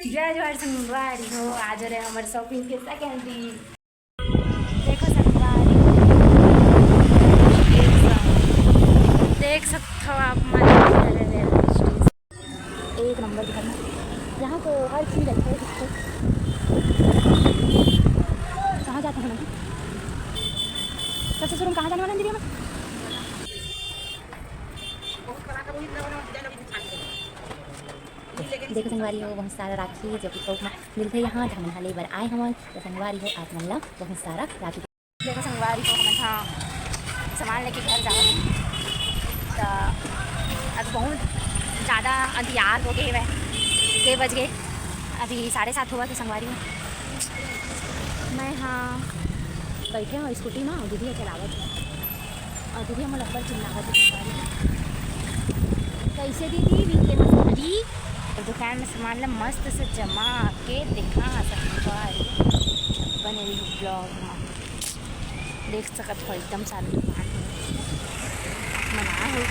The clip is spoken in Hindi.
जय जोहर संगवारी हो। आज रहे हमारे शॉपिंग के सेकेंड दिन। देखो संगवारी देख सकते हो आप हमारे एक नंबर दिखाना। यहाँ तो हर चीज़ अच्छी है। कहाँ जाते हैं हम? सबसे शुरू में कहाँ जाने वाले हैं दीदी हम? देखो संगवारी हो बहुत सारा राखी जो कि थोक में मिलते यहाँ जहाँ मन लेबर आए हम तो संगवारी हो आज मन बहुत सारा राखी। देखो संगवारी हो हम हाँ सामान लेके घर जाओ तो अब बहुत ज़्यादा अंधियार हो गए वह के बज गए। अभी 7:30 हुआ कि संगवारी में मैं हाँ बैठे हूँ स्कूटी में और दीदी चलावत और दीदी हम लगभग चिल्लावत संगवारी कैसे दीदी वीके मसाली तो दुकान में सामान ला मस्त से जमा के दिखा संगवारी बने हुई ब्लॉग में देख सकत हो एकदम सारी दुकान मना हो